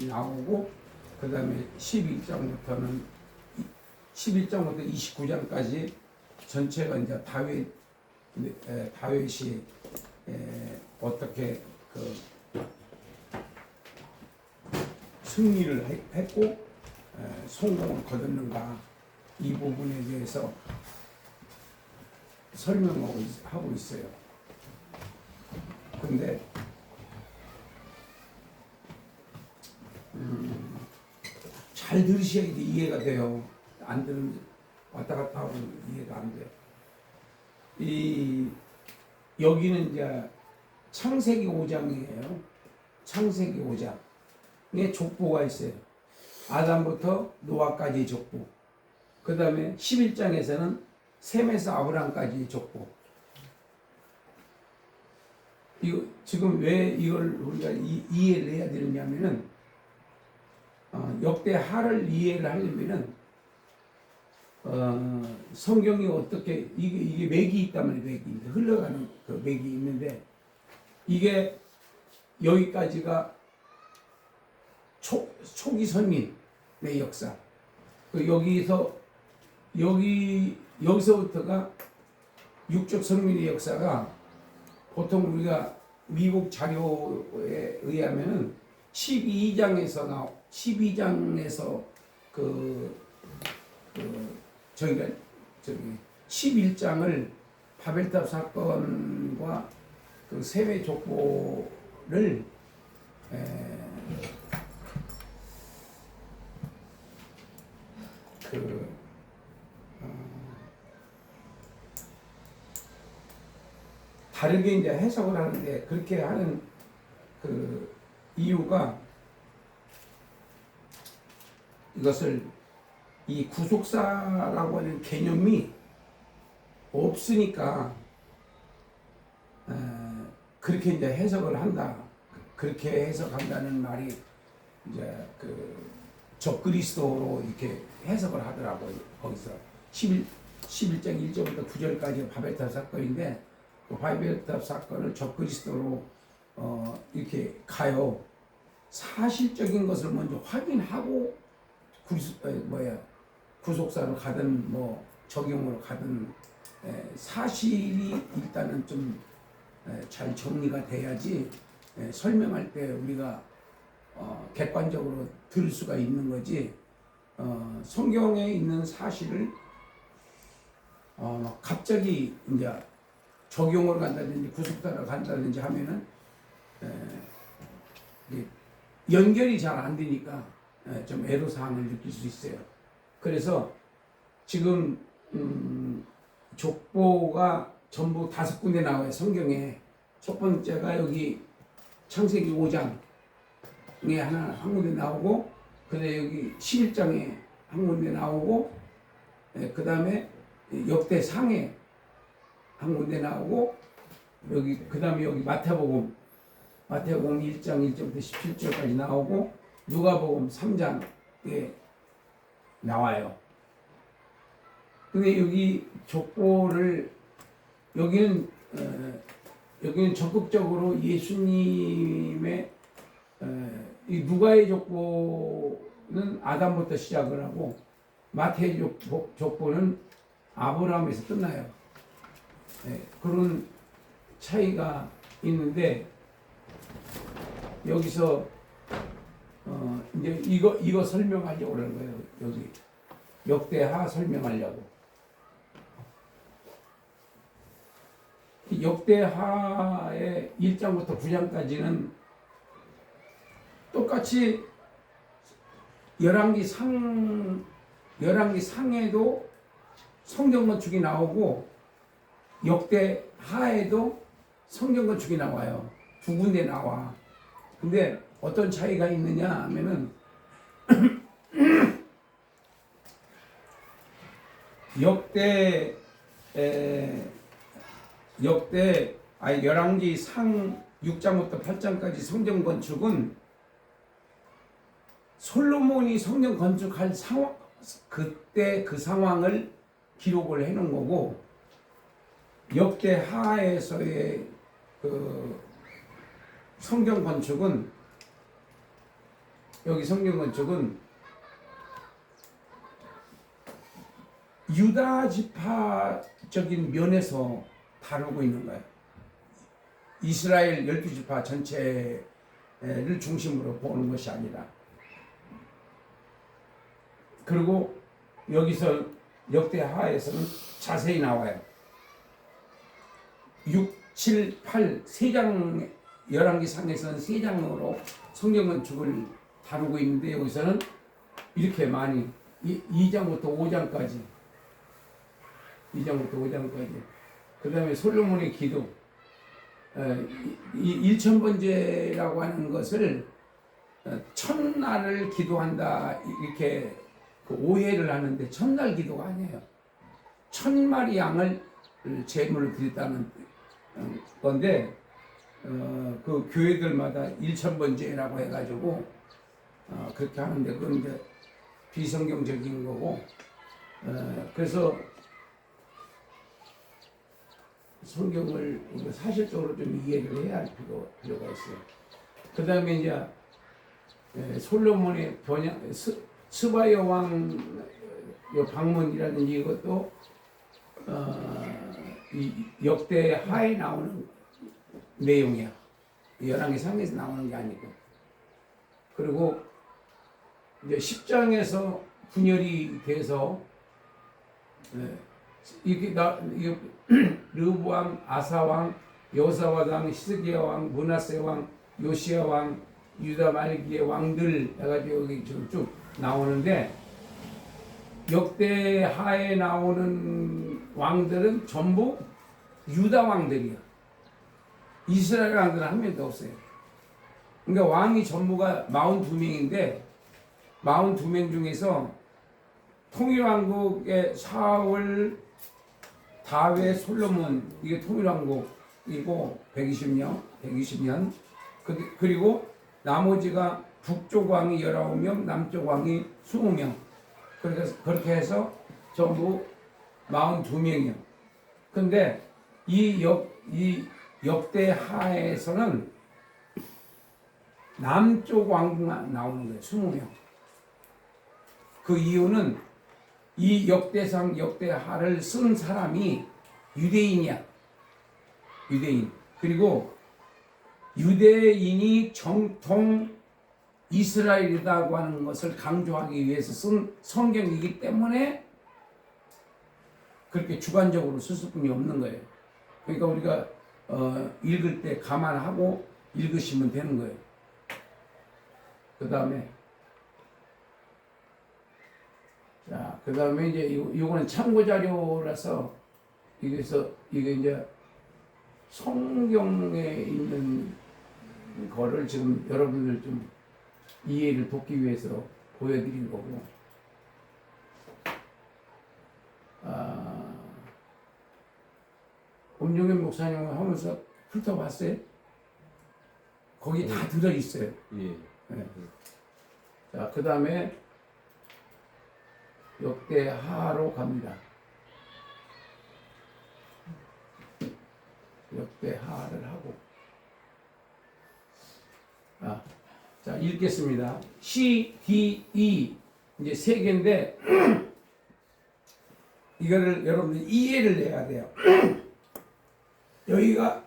나오고, 그 다음에 11장부터 29장까지 전체가 이제 다윗이 어떻게 그 승리를 했고 성공을 거뒀는가, 이 부분에 대해서 설명하고 있어요. 근데 잘 들으셔야 이해가 돼요. 안 들으면 왔다 갔다 하고 이해가 안 돼요. 여기는 이제 창세기 5장이에요. 창세기 5장에 족보가 있어요. 아담부터 노아까지 족보. 그 다음에 11장에서는 셈에서 아브람까지 족보. 이거 지금 왜 이걸 우리가 이해를 해야 되느냐면은 역대하를 이해를 하려면은 성경이 어떻게 이게 맥이 있단 말이에요. 맥이 흘러가는 그 맥이 있는데, 이게 여기까지가 초기 선민의 역사. 여기서부터가 육적 선민의 역사가 보통 우리가 미국 자료에 의하면은 12장에서 저희가 11장을 바벨탑 사건과 그 세외 족보를 다르게 이제 해석을 하는데, 그렇게 하는 그 이유가 이것을 이 구속사라고 하는 개념이 없으니까 그렇게 이제 해석을 한다. 그렇게 해석한다는 말이 이제 그 적그리스도로 이렇게 해석을 하더라고요. 거기서 11장 1절부터 9절까지 바벨탑 사건인데, 그 바벨탑 사건을 적그리스도로 이렇게 가요. 사실적인 것을 먼저 확인하고 구속사로 가든 뭐 적용으로 가든 사실이 일단은 좀 잘 정리가 돼야지 설명할 때 우리가 객관적으로 들을 수가 있는 거지. 성경에 있는 사실을 갑자기 이제 적용으로 간다든지 구속사로 간다든지 하면은 연결이 잘 안 되니까 좀 애로사항을 느낄 수 있어요. 그래서 지금 족보가 전부 5군데 나와요. 성경에. 첫 번째가 여기 창세기 5장에 한 군데 나오고, 그다음에 여기 11장에 한 군데 나오고, 그 다음에 역대상에 한 군데 나오고, 그 다음에 여기 마태복음 1장 1절부터 17절까지 나오고, 누가복음 3장에 나와요. 근데 여기 족보를 여기는 적극적으로 예수님의 이 누가의 족보는 아담부터 시작을 하고, 마태의 족보는 아브라함에서 끝나요. 그런 차이가 있는데, 여기서 이제 이거 설명하려고 그러는 거예요. 여기 역대하 설명하려고. 역대하의 1장부터 9장까지는 똑같이 열왕기 상에도 성경 건축이 나오고, 역대하에도 성경 건축이 나와요. 2군데 나와. 근데 어떤 차이가 있느냐 하면은 열왕기 상 6장부터 8장까지 성경 건축은 솔로몬이 성경 건축할 상황, 그때 그 상황을 기록을 해놓은 거고, 역대하에서의 그 성경 건축은 여기 성경 건축은 유다 지파적인 면에서 다루고 있는 거예요. 이스라엘 12지파 전체를 중심으로 보는 것이 아니라. 그리고 여기서 역대하에서는 자세히 나와요. 6, 7, 8 3장, 열왕기상에서는 3장으로 성경 건축을 다루고 있는데 여기서는 이렇게 많이 2장부터 5장까지 그 다음에 솔로몬의 기도, 이 1000번제라고 하는 것을 첫날을 기도한다 이렇게 그 오해를 하는데 첫날 기도가 아니에요. 1000마리 양을 제물로 드렸다는 건데 그 교회들마다 1000번제라고 해가지고 그렇게 하는데 그건 이제 비성경적인 거고 그래서 성경을 우리가 사실적으로 좀 이해를 해야 할 필요가 있어요. 그 다음에 이제 솔로몬의 번역 스바 여왕 방문이라든지 이것도 이 역대하에 나오는 내용이야. 열왕기상에서 나오는 게 아니고. 그리고 이제 10장에서 분열이 돼서 이게 르브왕, 아사왕, 여호사밧 왕, 히스기야 왕, 므낫세 왕, 요시야 왕, 유다 말기의 왕들 해가지고 여기 쭉 나오는데 역대하에 나오는 왕들은 전부 유다 왕들이야. 이스라엘 왕들은 한 명도 없어요. 그러니까 왕이 전부가 42명인데 42명 중에서 통일왕국의 사울, 다윗, 솔로몬 이게 통일왕국이고 120년 그리고 나머지가 북쪽 왕이 19명, 남쪽 왕이 20명 그렇게 해서 전부 42명이요. 근데 이 역대하에서는 남쪽 왕국만 나오는 거예요. 20명. 그 이유는 이 역대하를 쓴 사람이 유대인이야. 유대인. 그리고 유대인이 정통 이스라엘이라고 하는 것을 강조하기 위해서 쓴 성경이기 때문에 그렇게 주관적으로 쓸 수뿐이 없는 거예요. 그러니까 우리가 읽을 때 감안하고 읽으시면 되는 거예요. 그 다음에 이제 이거는 참고 자료라서 이게 이제 성경에 있는 거를 지금 여러분들 좀 이해를 돕기 위해서 보여드린 거고, 엄종현 목사님 하면서 훑어봤어요? 거기 다 들어있어요. 예. 네. 자, 그 다음에 역대하로 갑니다. 역대하를 하고 자 읽겠습니다. C, D, E 이제 세 개인데 이거를 여러분들 이해를 해야 돼요. 여기가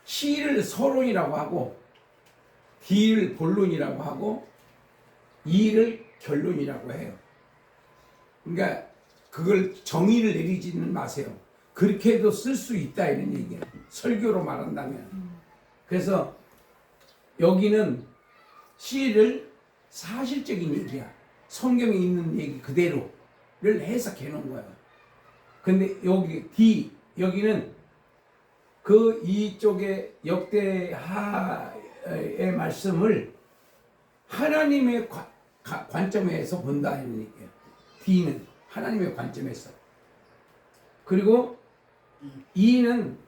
C를 서론이라고 하고 D를 본론이라고 하고 E를 결론이라고 해요. 그러니까 그걸 정의를 내리지는 마세요. 그렇게 해도 쓸 수 있다 이런 얘기예요. 설교로 말한다면. 그래서 여기는 C를 사실적인 얘기야. 성경에 있는 얘기 그대로를 해석해 놓은 거예요. 근데 여기 D 여기는 그 이쪽에 역대하의 말씀을 하나님의 관점에서 본다 이런 얘기예요. D는 하나님의 관점에서. 그리고 E는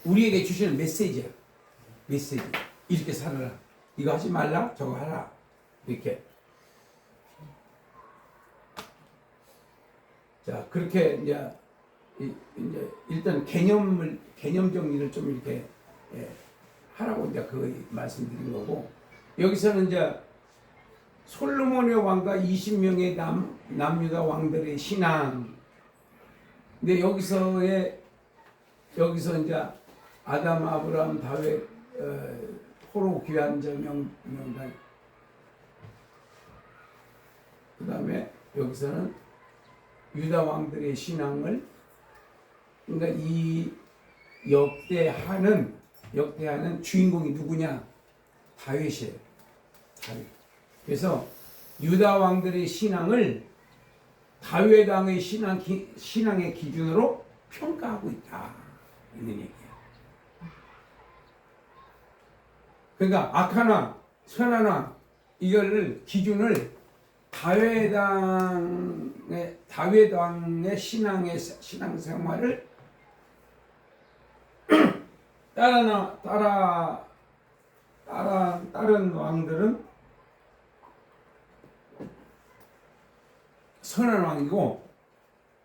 우리에게 주시는 메시지야. 메시지. 이렇게 살아라. 이거 하지 말라. 저거 하라. 이렇게. 자, 그렇게 이제 일단 개념 정리를 좀 이렇게 하라고 이제 그 말씀드린 거고, 여기서는 이제 솔로몬의 왕과 20명의 남유다 왕들의 신앙. 근데 여기서 이제 아담, 아브라함, 다윗, 포로 귀한 자 명단. 그 다음에 여기서는 유다 왕들의 신앙을, 그러니까 이 역대하는 주인공이 누구냐? 다윗이에요. 다윗. 그래서 유다 왕들의 신앙을 다윗 왕의 신앙의 기준으로 평가하고 있다. 이런 얘기예요. 그러니까 악한 왕, 선한 왕, 이거를 기준을 다윗 왕의 신앙생활을 다른 왕들은 선한 왕이고,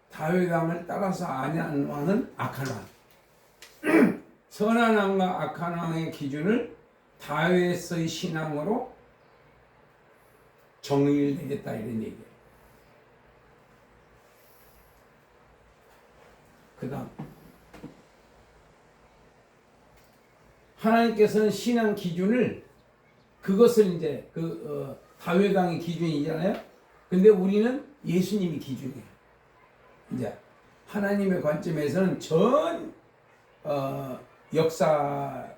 다윗 왕을 따라서 아니하는 왕은 악한 왕. 선한 왕과 악한 왕의 기준을 다윗의 신앙으로 정의를 내렸다, 이런 얘기예요. 그 다음 하나님께서는 신앙 기준을, 그것을 이제 다윗 왕의 기준이잖아요. 근데 우리는 예수님이 기준이에요. 이제 하나님의 관점에서는 전 역사,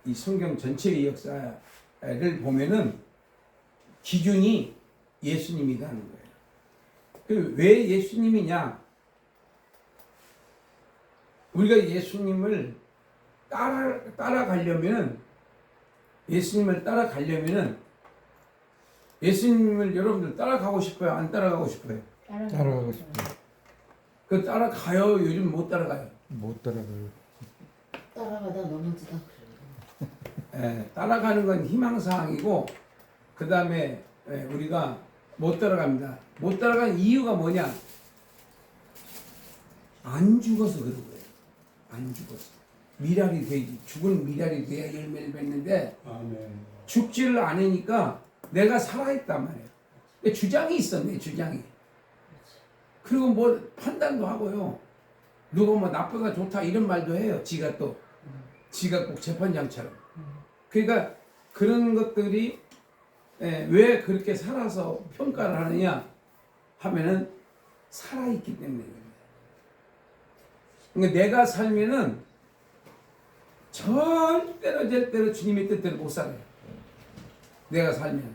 이 성경 전체의 역사를 보면은 기준이 예수님이라는 거예요. 왜 예수님이냐? 우리가 예수님을 따라가려면은, 예수님을 여러분들 따라가고 싶어요? 안 따라가고 싶어요? 따라가고 싶어요. 그 따라가요? 요즘 못 따라가요? 못 따라가요. 따라가다 넘어지다 그래요. 따라가는 건 희망사항이고, 그 다음에 우리가 못 따라갑니다. 못 따라가는 이유가 뭐냐? 안 죽어서 그런 거예요. 안 죽어서. 미랄이 돼야지. 죽은 미랄이 돼야 열매를 맺는데, 아멘. 죽지를 않으니까 내가 살아있단 말이에요. 내 주장이 있어, 내 주장이. 그리고 뭐 판단도 하고요. 누가 뭐 나쁘다 좋다 이런 말도 해요. 지가 꼭 재판장처럼. 그러니까 그런 것들이 왜 그렇게 살아서 평가를 하느냐 하면은 살아있기 때문입니다. 그러니까 내가 살면은 절대로 주님의 뜻대로 못 살아요. 내가 살면.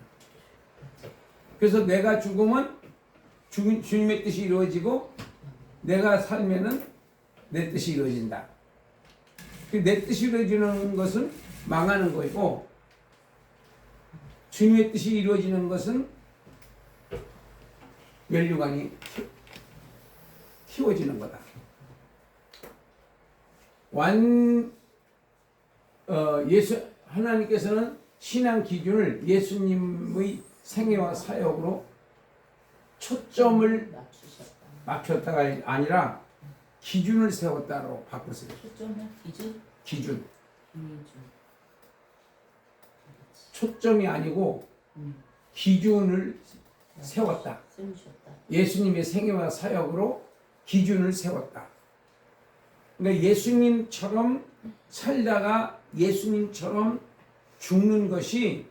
그래서 내가 죽으면 주님의 뜻이 이루어지고, 내가 살면은 내 뜻이 이루어진다. 내 뜻이 이루어지는 것은 망하는 거이고, 주님의 뜻이 이루어지는 것은 멸류관이 키워지는 거다. 하나님께서는 신앙 기준을 예수님의 생애와 사역으로 초점을 맞췄다가 아니라 기준을 세웠다로 바꿨어요. 초점은 기준. 초점이 아니고 기준을 세웠다. 예수님의 생애와 사역으로 기준을 세웠다. 그러니까 예수님처럼 살다가 예수님처럼 죽는 것이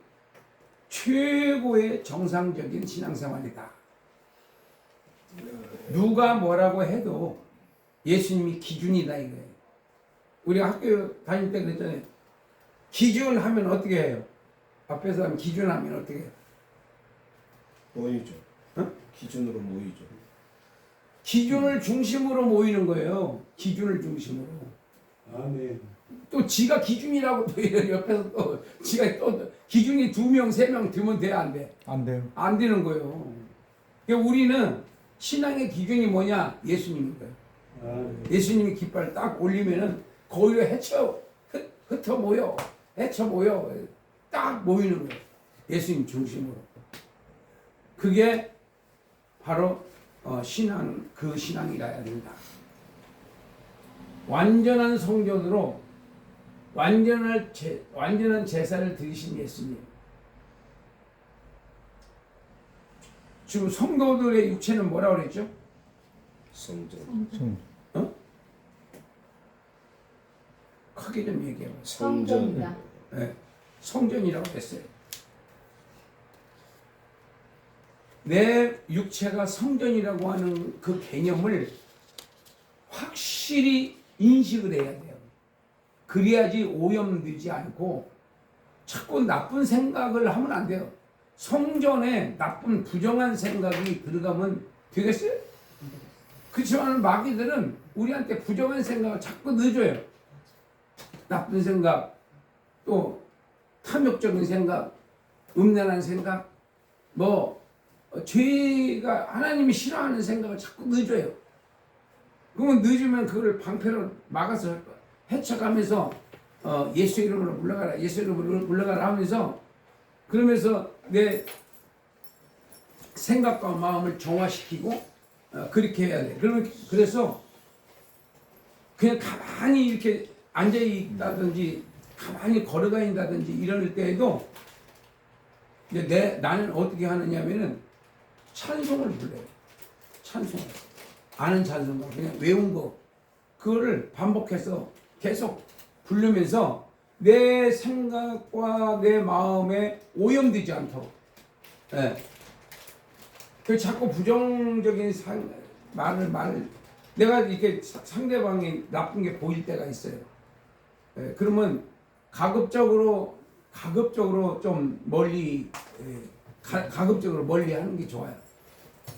최고의 정상적인 신앙생활이다. 누가 뭐라고 해도 예수님이 기준이다 이거예요. 우리가 학교 다닐 때 그랬잖아요. 기준하면 어떻게 해요? 앞에서 하면 기준하면 어떻게 해요? 모이죠. 어? 기준으로 모이죠. 기준을 중심으로 모이는 거예요. 기준을 중심으로. 아멘. 또 지가 기준이라고 또 옆에서 또 지가 또 기준이 2명, 3명 되면 돼, 안 돼? 안 돼요. 안 되는 거예요. 그러니까 우리는 신앙의 기준이 뭐냐? 예수님인 거예요. 아멘. 예수님이 깃발 딱 올리면은 거기로 흩어 모여. 헤쳐 모여 딱 모이는 거예요. 예수님 중심으로. 그게 바로 신앙, 그 신앙이라야 된다. 완전한 성전으로 완전한 제사를 드리신 예수님. 지금 성도들의 육체는 뭐라고 그랬죠? 성전. 성 크게 좀 얘기해봐. 성전이다. 네, 성전이라고 했어요. 내 육체가 성전이라고 하는 그 개념을 확실히 인식을 해야 돼요. 그래야지 오염되지 않고 자꾸 나쁜 생각을 하면 안 돼요. 성전에 나쁜 부정한 생각이 들어가면 되겠어요? 그렇지만 마귀들은 우리한테 부정한 생각을 자꾸 넣어줘요. 나쁜 생각, 또 탐욕적인 생각, 음란한 생각, 죄가 하나님이 싫어하는 생각을 자꾸 넣어줘요. 그러면 늦으면 그걸 방패로 막아서 헤쳐가면서 예수 이름으로 물러가라, 예수 이름으로 물러가라 하면서 그러면서 내 생각과 마음을 정화시키고 그렇게 해야 돼. 그래서 그냥 가만히 이렇게 앉아 있다든지 가만히 걸어가 있다든지 이럴 때에도 이제 나는 어떻게 하느냐면은 찬송을 불러요. 찬송을. 아는 찬송가 그냥 외운 거 그거를 반복해서 계속 부르면서 내 생각과 내 마음에 오염되지 않도록. 예. 그 자꾸 부정적인 말을 내가 이렇게 상대방이 나쁜 게 보일 때가 있어요. 예. 그러면 가급적으로 좀 멀리 가급적으로 멀리 하는 게 좋아요.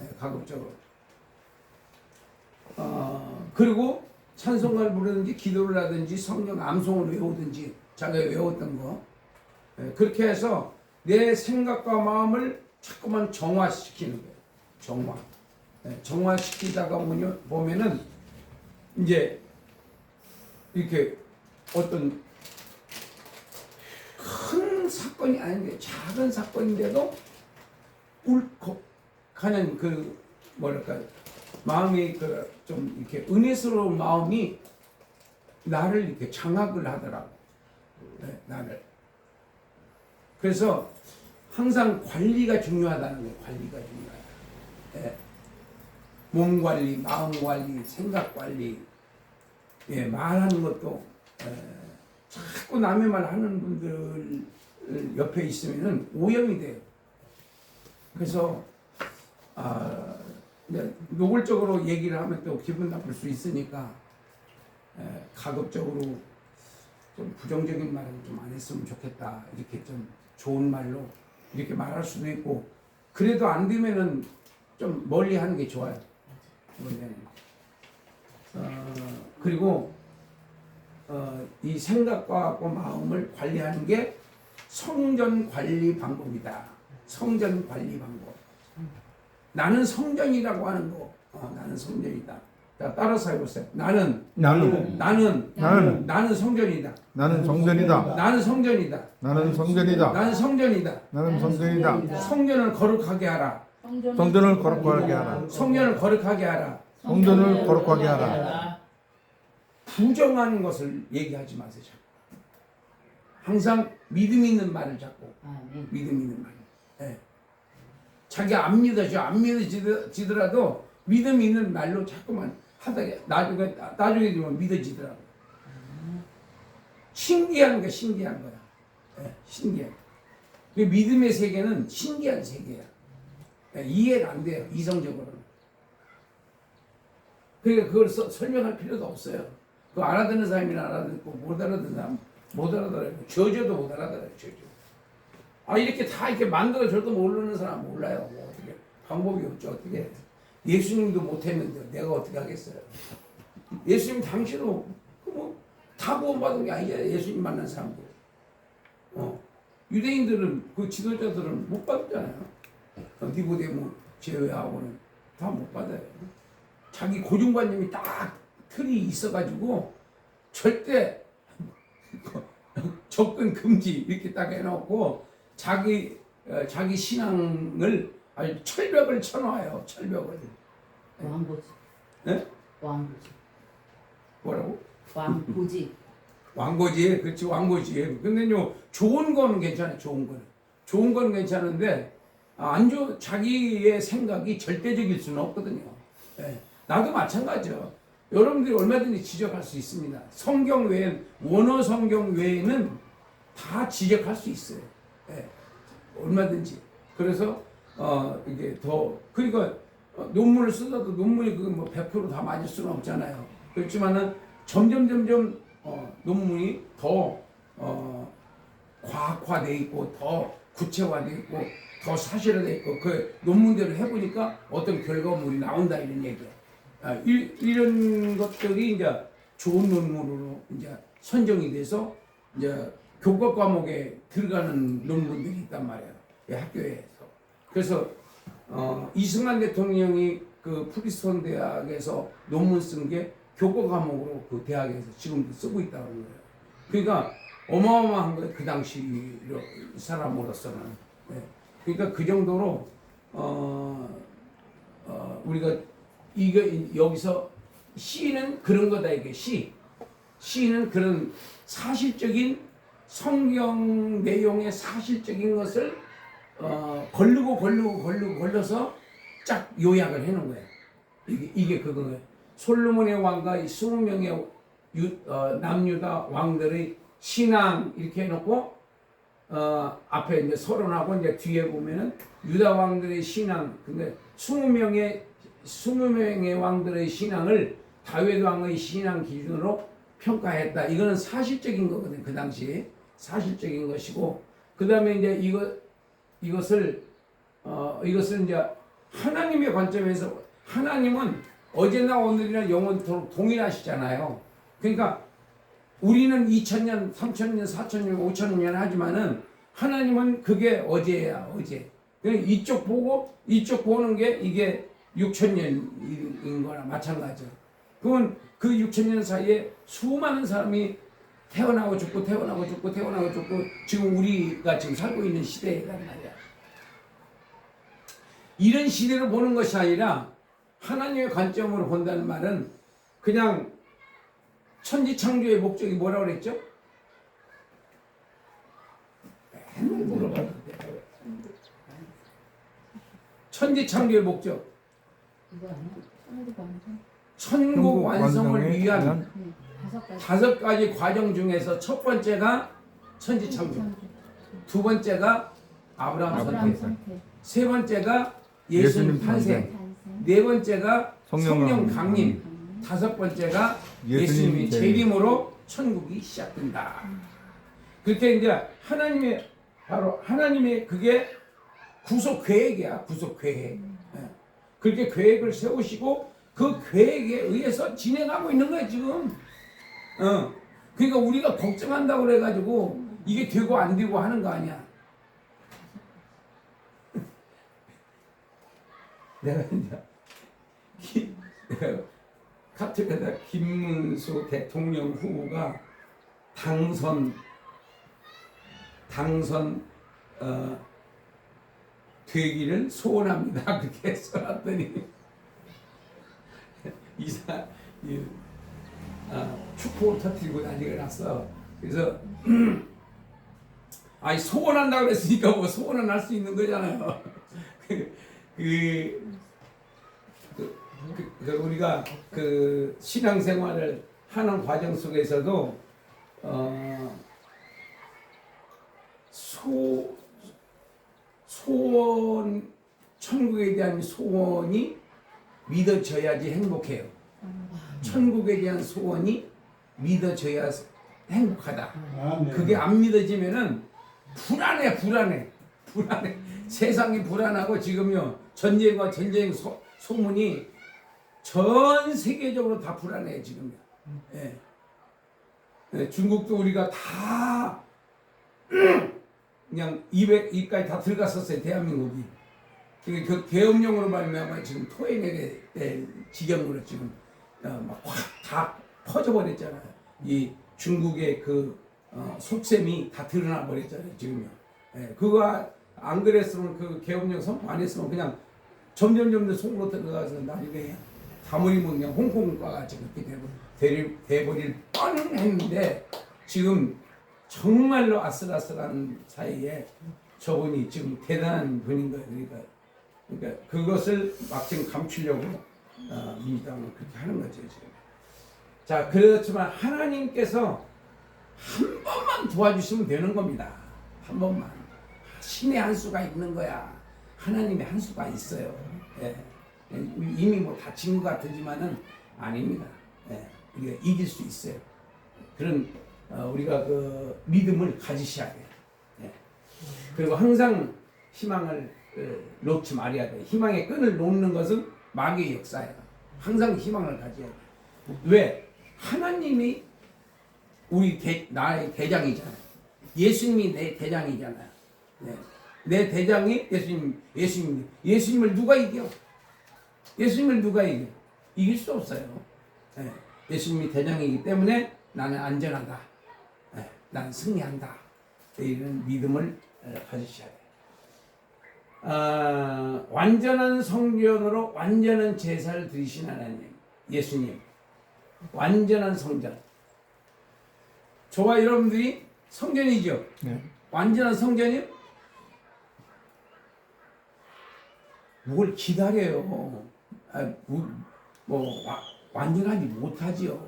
예. 가급적으로. 그리고 찬송가를 부르든지 기도를 하든지 성경 암송을 외우든지 자기가 외웠던 거 그렇게 해서 내 생각과 마음을 자꾸만 정화시키는 거예요. 정화시키다가 보면은 이제 이렇게 어떤 큰 사건이 아닌데 작은 사건인데도 울컥하는 그 뭐랄까 마음이 좀 이렇게 은혜스러운 마음이 나를 이렇게 장악을 하더라고. 네, 나를. 그래서 항상 관리가 중요하다는 거예요. 관리가 중요하다. 네. 몸 관리, 마음 관리, 생각 관리. 예, 말하는 것도 자꾸 남의 말 하는 분들 옆에 있으면은 오염이 돼요. 그래서 노골적으로 얘기를 하면 또 기분 나쁠 수 있으니까 가급적으로 좀 부정적인 말은 좀 안 했으면 좋겠다 이렇게 좀 좋은 말로 이렇게 말할 수도 있고 그래도 안 되면은 좀 멀리 하는 게 좋아요. 그리고 이 생각과 마음을 관리하는 게 성전 관리 방법이다. 성전 관리 방법. 나는 성전이라고 하는 거. 나는 성전이다. 자, 따라서 해보세요. 나는 성전이다. 나는 성전이다. 나는 성전이다. 나는 성전이다. 나는 성전이다. 나는 성전이다. 성전을 거룩하게 하라. 성전을 거룩하게 하라. 성전을 거룩하게 하라. 성전을 거룩하게 하라. 부정하는 것을 얘기하지 마세요. 자꾸. 항상 믿음 있는 말을 자꾸. 믿음 있는 말. 네. 자기 안 믿어지더라도 믿음 있는 말로 자꾸만 하다가 나중에 되면 믿어지더라고. 신기한 거야. 네, 신기해. 그 믿음의 세계는 신기한 세계야. 네, 이해가 안 돼요. 이성적으로는. 그러니까 그걸 설명할 필요도 없어요. 그 알아듣는 사람이나 알아듣고 못 알아듣는 사람 못 알아들어요. 저도 못 알아들어요. 이렇게 다 이렇게 만들어줘도 모르는 사람 몰라요. 뭐 어떻게 방법이 없죠. 어떻게 예수님도 못했는데 내가 어떻게 하겠어요. 예수님 당신도 다 구원받은 게 아니잖아요. 예수님 만난 사람들. 유대인들은 그 지도자들은 못 받았잖아요. 니고데모 제외하고는 다 못 받아요. 자기 고정관념이 딱 틀이 있어가지고 절대 접근 금지 이렇게 딱 해놓고 자기 신앙을 아주 철벽을 쳐놔요. 철벽을. 왕고지. 예? 왕고지. 뭐라고? 왕고지. 왕고지, 그렇지 왕고지. 근데요 좋은 거는 괜찮아요. 좋은 거는 괜찮은데 자기의 생각이 절대적일 수는 없거든요. 예. 나도 마찬가지죠. 여러분들이 얼마든지 지적할 수 있습니다. 성경 외엔 원어 성경 외에는 다 지적할 수 있어요. 예. 얼마든지. 그래서 이게 더 그러니까 논문을 쓰다도 논문이 뭐 100%다 맞을 수는 없잖아요. 그렇지만은 점점 논문이 더 과학화돼 있고 더 구체화돼 있고 더 사실화돼 있고 그 논문대로 해보니까 어떤 결과물이 나온다 이런 얘기야. 이런 것들이 이제 좋은 논문으로 이제 선정이 돼서 이제 교과 과목에 들어가는 논문들이 있단 말이에요. 이 학교에서. 그래서 이승만 대통령이 그 프리스톤 대학에서 논문 쓴 게 교과 과목으로 그 대학에서 지금도 쓰고 있다는 거예요. 그러니까 어마어마한 거예요. 그 당시 사람으로서는. 네. 그러니까 그 정도로 우리가 여기서 시는 그런 거다 이게 시는 그런 사실적인 성경 내용의 사실적인 것을 걸러서 쫙 요약을 해놓은 거예요. 이게 그거예요. 솔로몬의 왕과 20명의 남유다 왕들의 신앙 이렇게 해놓고 앞에 이제 서론하고 이제 뒤에 보면은 유다 왕들의 신앙 근데 20명의 왕들의 신앙을 다윗 왕의 신앙 기준으로 평가했다. 이거는 사실적인 거거든요. 그 당시 사실적인 것이고 그 다음에 이제 이것을 이제 하나님의 관점에서 하나님은 어제나 오늘이나 영원토록 동일하시잖아요. 그러니까 우리는 2000년, 3000년, 4000년, 5000년 하지만은 하나님은 그게 어제야, 어제. 그러니까 이쪽 보는 게 이게 6000년인 거나 마찬가지죠. 그러면 그 6000년 사이에 수많은 사람이 태어나고 죽고 지금 우리가 지금 살고 있는 시대란 말이야. 이런 시대를 보는 것이 아니라 하나님의 관점으로 본다는 말은 그냥 천지창조의 목적이 뭐라고 그랬죠? 맨날 물어봤는데 천지창조의 목적 이거 아니야? 천국 완성을 위한 다섯 가지. 5가지 과정 중에서 첫 번째가 천지창조, 두 번째가 아브라함 선택, 세 번째가 예수님 탄생, 네 번째가 성령 강림, 다섯 번째가 예수님의 재림으로 천국이 시작된다. 그렇게 이제 하나님의 그게 구속 계획이야, 구속 계획. 그렇게 계획을 세우시고 그 계획에 의해서 진행하고 있는 거야 지금. 그러니까 우리가 걱정한다고 그래가지고 이게 되고 안 되고 하는 거 아니야. 내가 이제 카톡에다 김문수 대통령 후보가 당선 되기를 소원합니다. 그렇게 써놨더니 축포 터뜨리고 난리가 났어. 그래서 아니 소원한다고 그랬으니까 뭐 소원은 할 수 있는 거잖아요. 우리가 그 신앙생활을 하는 과정 속에서도 소원 천국에 대한 소원이 믿어져야지 행복해요. 천국에 대한 소원이 믿어져야 행복하다. 그게 안 믿어지면은 불안해. 세상이 불안하고 지금요 전쟁 소문이 전 세계적으로 다 불안해 지금요. 예. 네, 중국도 우리가 다 그냥 입까지 다 들어갔었어요 대한민국이. 그 계엄령으로 말미암아 지금 토해내게 될 지경으로 지금 막 확 다 퍼져버렸잖아요. 이 중국의 그 속셈이 다 드러나 버렸잖아요 지금요. 예, 그거 안 그랬으면 그 계엄령 선포 안 했으면 그냥 점점 속으로 들어가서 나중에 다물이면 그냥 홍콩과 같이 그렇게 돼버릴 뻔했는데 지금 정말로 아슬아슬한 사이에 저분이 지금 대단한 분인 거예요. 그러니까 그것을 막 지금 감추려고 민주당은 그렇게 하는 거죠 지금. 자, 그렇지만 하나님께서 한 번만 도와주시면 되는 겁니다. 한 번만. 신의 한 수가 있는 거야. 하나님의 한 수가 있어요. 예. 이미 뭐 다친 것 같지만은 아닙니다. 예. 우리가 이길 수 있어요. 그런 우리가 그 믿음을 가지셔야 돼요. 예. 그리고 항상 희망을 놓지 말아야 돼요. 희망의 끈을 놓는 것은 마귀의 역사예요. 항상 희망을 가져야 돼요. 왜? 하나님이 우리 나의 대장이잖아요. 예수님이 내 대장이잖아요. 네. 내 대장이 예수님을 누가 이겨? 예수님을 누가 이겨? 이길 수 없어요. 네. 예수님이 대장이기 때문에 나는 안전하다. 네. 나는 승리한다. 이런 믿음을 가지셔야 돼요. 완전한 성전으로 완전한 제사를 드리신 하나님, 예수님, 완전한 성전. 저와 여러분들이 성전이죠. 네. 완전한 성전이요? 뭘 기다려요. 완전하지 못하지요.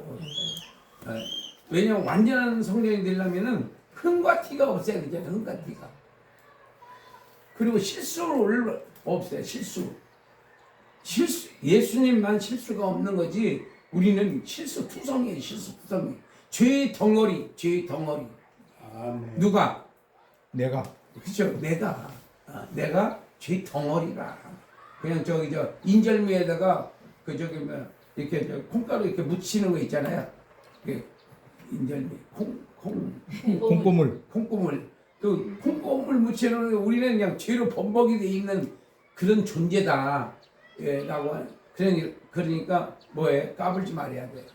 왜냐면 완전한 성전이 되려면은 흠과 티가 없어야 되잖아요. 흠과 티가. 그리고 실수를 없어요. 실수. 예수님만 실수가 없는 거지. 우리는 실수투성이에요. 실수투성이. 죄의 덩어리. 아멘. 누가? 내가. 그렇죠. 내가 죄 덩어리라. 그냥 인절미에다가 이렇게 콩가루 이렇게 묻히는 거 있잖아요. 인절미 콩고물. 콩고물. 그 콩고물 묻히는 거 우리는 그냥 죄로 범벅이 돼 있는 그런 존재다. 라고 그러니까 뭐해? 까불지 말아야 돼.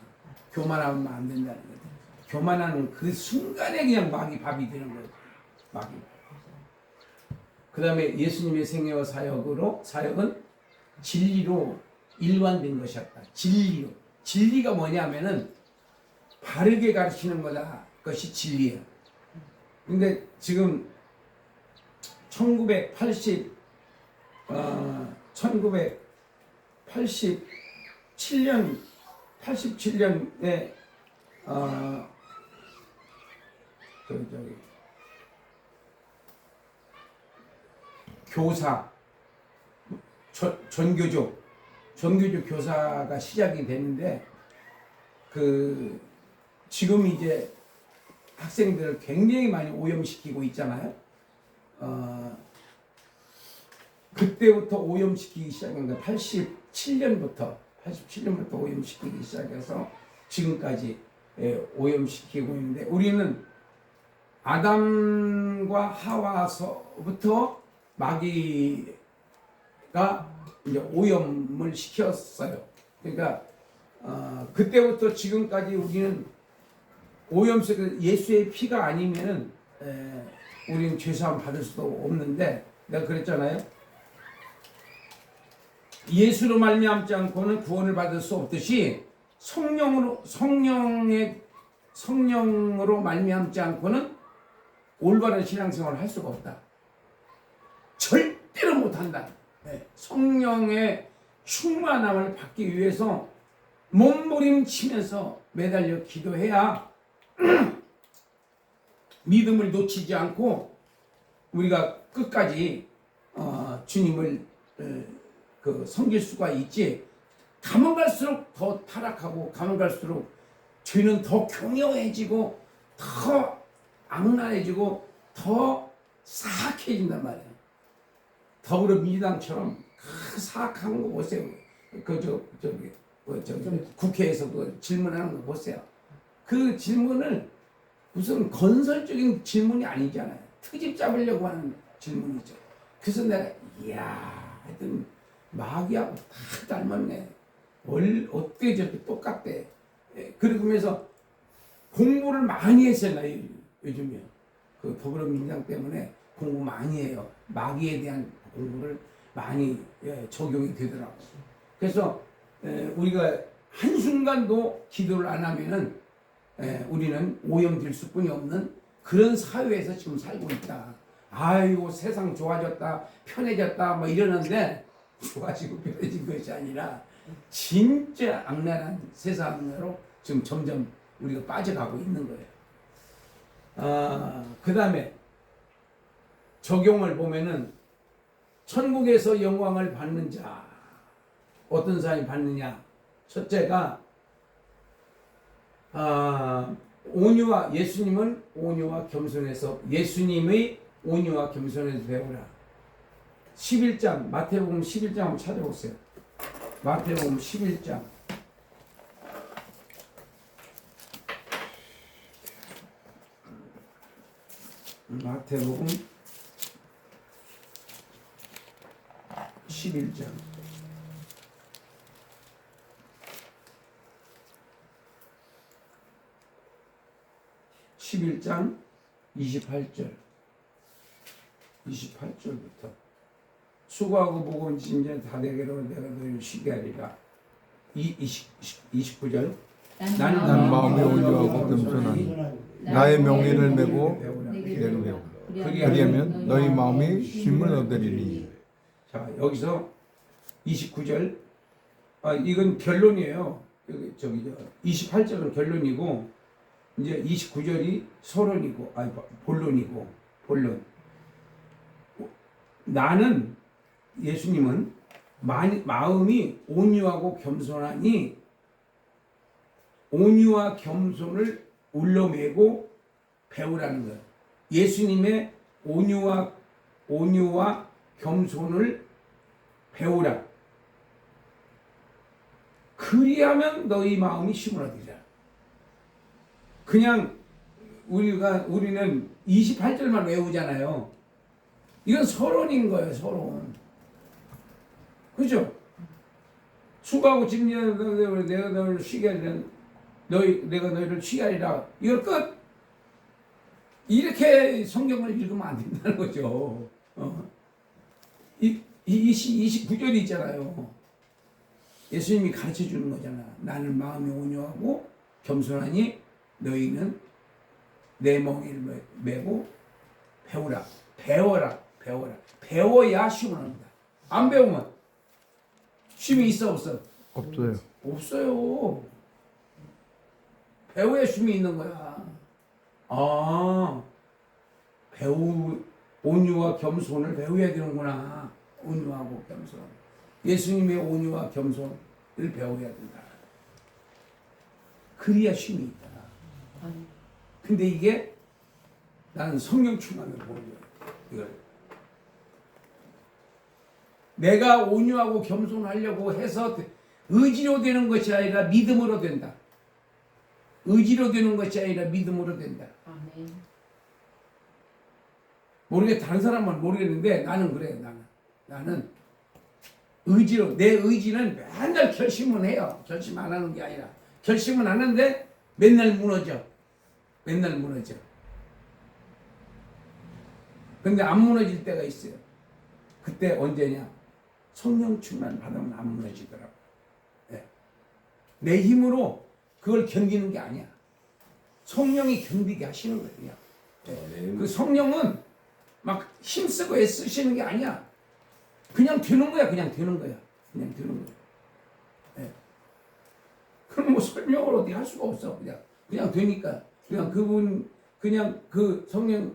교만하면 안 된다는 거죠. 교만하는 그 순간에 그냥 마귀 밥이 되는 거죠. 마귀. 그 다음에 예수님의 생애와 사역은 진리로 일관된 것이었다. 진리로. 진리가 뭐냐면은 바르게 가르치는 거다. 그것이 진리예요. 근데 지금 1987년에 교사, 전교조 교사가 시작이 됐는데 지금 이제 학생들을 굉장히 많이 오염시키고 있잖아요. 그때부터 오염시키기 시작한 거 87년부터 오염시키기 시작해서 지금까지 오염시키고 있는데 우리는 아담과 하와서부터 마귀가 이제 오염을 시켰어요. 그러니까 그때부터 지금까지 우리는 오염 속에 예수의 피가 아니면은 우리는 죄사함 받을 수도 없는데 내가 그랬잖아요. 예수로 말미암지 않고는 구원을 받을 수 없듯이 성령으로 말미암지 않고는 올바른 신앙생활을 할 수가 없다. 절대로 못한다. 성령의 충만함을 받기 위해서 몸부림치면서 매달려 기도해야 믿음을 놓치지 않고 우리가 끝까지 주님을 섬길 수가 있지. 가면 갈수록 더 타락하고 가면 갈수록 죄는 더 교묘해지고 더 악랄해지고 더 사악해진단 말이에요. 더불어민주당처럼 사악한 거 보세요. 국회에서도 질문하는 거 보세요. 그 질문을 무슨 건설적인 질문이 아니잖아요. 트집 잡으려고 하는 질문이죠. 그래서 내가 하여튼 마귀하고 다 닮았네. 어떻게 저렇게 똑같대. 그러면서 공부를 많이 했어요. 요즘에 그 더불어민주당 때문에 공부 많이 해요. 마귀에 대한 공부를 많이 적용이 되더라고요. 그래서 우리가 한순간도 기도를 안 하면은 우리는 오염될 수뿐이 없는 그런 사회에서 지금 살고 있다. 아이고 세상 좋아졌다 편해졌다 뭐 이러는데 좋아지고 편해진 것이 아니라 진짜 악랄한 세상으로 지금 점점 우리가 빠져가고 있는 거예요. 그 다음에 적용을 보면은 천국에서 영광을 받는 자 어떤 사람이 받느냐. 첫째가 온유와 예수님은 온유와 겸손해서 예수님의 온유와 겸손해서 배우라. 11장 마태복음 11장 한번 찾아보세요. 마태복음 11장 마태복음 11장 11장 28절부터 수고하고 무거운 짐진 다 내게로 내가 너희를 쉬게 하리라. 29절 나는 마음이 온유하고 겸손하니 나의 명예를 메고 내게 배우라. 그리하면 너희 마음이 쉼을 얻으리니. 자 여기서 29절 이건 결론이에요. 저기 28절은 결론이고 이제 29절이 서론이고 본론이고 본론. 나는 예수님은 마음이 온유하고 겸손하니 온유와 겸손을 울러매고 배우라는 거예요. 예수님의 온유와 겸손을 배우라. 그리하면 너희 마음이 쉼을 얻으리라. 그냥 우리는 28절만 외우잖아요. 이건 서론인 거예요, 서론. 그죠? 수고하고 짐지는 내가 너희를 쉬게 하리라. 내가 너희를 쉬게 하리라. 이거 끝. 이렇게 성경을 읽으면 안 된다는 거죠. 29절이 있잖아요. 예수님이 가르쳐 주는 거잖아. 나는 마음이 온유하고 겸손하니 너희는 내 멍에를 메고 배우라. 배워라. 배워야 쉼을 얻는다. 안 배우면 쉼이 있어 없어? 없어요. 없어요. 배워야 쉼이 있는 거야. 온유와 겸손을 배워야 되는구나. 온유하고 겸손. 예수님의 온유와 겸손을 배워야 된다. 그래야 쉼이 있다. 근데 이게 나는 성령 충만을 보는 거야. 이걸. 내가 온유하고 겸손하려고 해서 의지로 되는 것이 아니라 믿음으로 된다. 의지로 되는 것이 아니라 믿음으로 된다. 아멘. 다른 사람은 모르겠는데 나는 그래. 나는 의지로 내 의지는 맨날 결심은 해요. 결심 안 하는 게 아니라 결심은 하는데 맨날 무너져. 근데 안 무너질 때가 있어요. 그때 언제냐? 성령 충만 받으면 안 무너지더라고. 네. 내 힘으로 그걸 견디는 게 아니야. 성령이 견디게 하시는 거예요. 네. 그 성령은 막 힘쓰고 애쓰시는 게 아니야. 그냥 되는 거야. 네. 그럼 뭐 설명을 어디 할 수가 없어. 그냥 되니까. 그냥 그 성령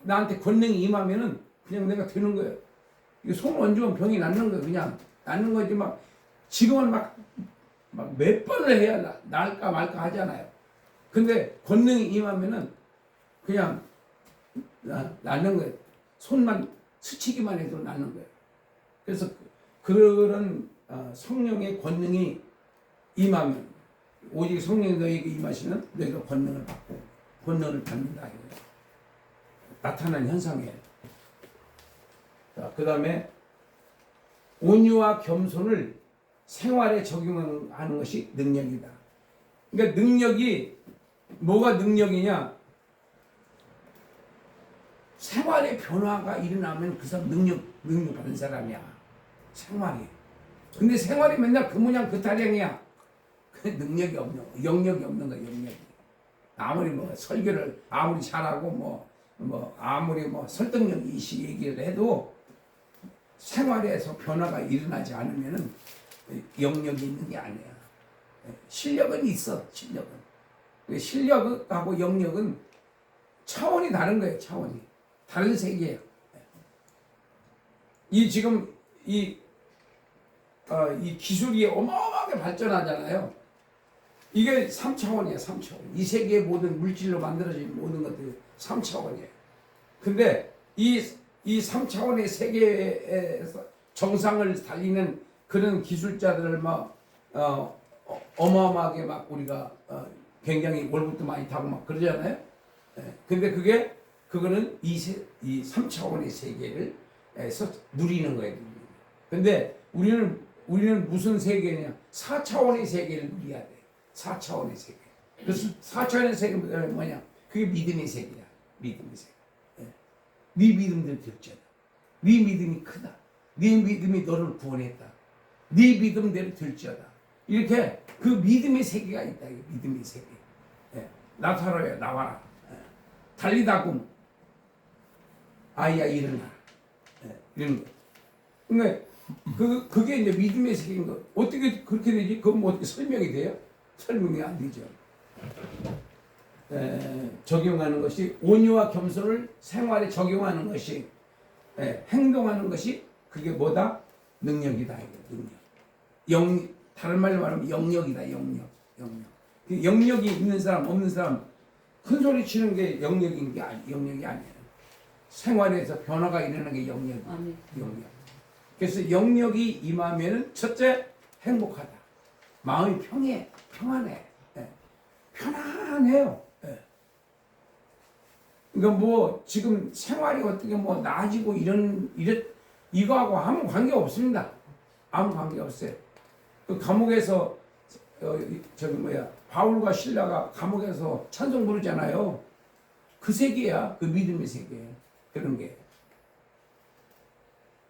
나한테 권능이 임하면은 그냥 내가 되는 거예요. 이게 손 얹으면 병이 낫는 거예요. 그냥 낫는 거지 지금은 막 몇 번을 해야 나을까 말까 하잖아요. 근데 권능이 임하면은 그냥 낫는 거예요. 손만 스치기만 해도 낫는 거예요. 그래서 그런 성령의 권능이 임하면 오직 성령이 너에게 임하시는 너희가 권능을 받고 권능을 받는다. 나타난 현상이에요. 그 다음에 온유와 겸손을 생활에 적용하는 것이 능력이다. 그러니까 능력이 뭐가 능력이냐? 생활의 변화가 일어나면 그 사람 능력 받은 사람이야. 생활이. 근데 생활이 맨날 그 모양 그 타령이야. 그 능력이 없는 거, 영역이 없는 거, 영역이. 아무리 뭐 설교를 아무리 잘하고 뭐 아무리 뭐 설득력 이시 얘기를 해도 생활에서 변화가 일어나지 않으면은 영역이 있는 게 아니야. 실력은 있어, 실력은. 실력하고 영역은 차원이 다른 거예요, 차원이. 다른 세계예요. 지금 이 기술이 어마어마하게 발전하잖아요. 이게 3차원이에요, 3차원. 이 세계의 모든 물질로 만들어진 모든 것들이 3차원이에요. 근데 이 3차원의 세계에서 정상을 달리는 그런 기술자들을 어마어마하게 막 우리가 굉장히 월급도 많이 타고 막 그러잖아요. 근데 그거는 이 3차원의 세계를 에서 누리는 거예요. 근데 우리는 무슨 세계냐? 4차원의 세계를 누려야 돼. 4차원의 세계. 그래서 4차원의 세계는 뭐냐? 그게 믿음의 세계야. 믿음의 세계. 네 믿음대로 될지어다. 네 믿음이 크다. 네 믿음이 너를 구원했다. 네 믿음대로 될지어다. 이렇게 그 믿음의 세계가 있다. 믿음의 세계. 나타나요. 나와라. 달리다 꿈. 아이야 일어나. 이런 거. 근데 그게 이제 믿음의 세계인 거. 어떻게 그렇게 되지? 그건 뭐 어떻게 설명이 돼요? 설명이 안 되죠. 적용하는 것이 온유와 겸손을 생활에 적용하는 것이 행동하는 것이 그게 뭐다? 능력이다. 능력. 다른 말로 말하면 영역이다. 영역. 그 영역이 있는 사람 없는 사람 큰 소리 치는 게 영역이 아니에요. 생활에서 변화가 일어나는 게 영역. 그래서 영역이 임하면은 첫째 행복하다. 마음이 평안해. 편안해요. 그러니까 뭐 지금 생활이 어떻게 뭐 나아지고 이거하고 아무 관계 없습니다. 아무 관계 없어요. 그 감옥에서 바울과 실라가 감옥에서 찬송 부르잖아요. 그 세계야. 그 믿음의 세계. 그런 게.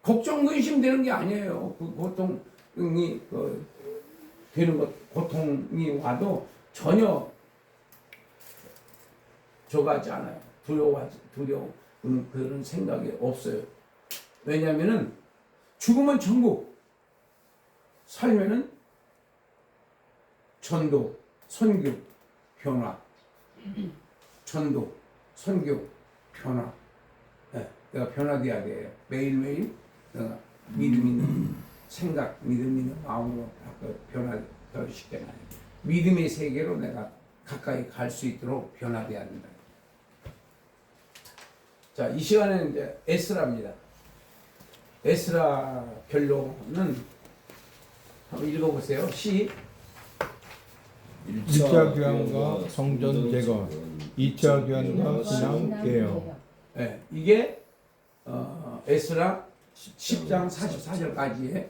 걱정 근심 되는 게 아니에요. 그 고통이 되는 것, 고통이 와도 전혀 저가지 않아요. 두려운 그런 생각이 없어요. 왜냐하면은 죽으면 천국, 살면은 전도, 선교, 변화. 전도, 선교, 변화. 내가 변화돼야 돼요. 매일매일 내가 믿음 있는 생각, 믿음 있는 마음으로 변화될 수 있게 하는 믿음의 세계로 내가 가까이 갈 수 있도록 변화돼야 된다. 자, 이 시간에는 이제 에스라입니다. 에스라 결론은 한번 읽어보세요. 1차 교환과 성전 제거, 2차 교환과 신앙 개혁. 이게 에스라 10장 44절까지의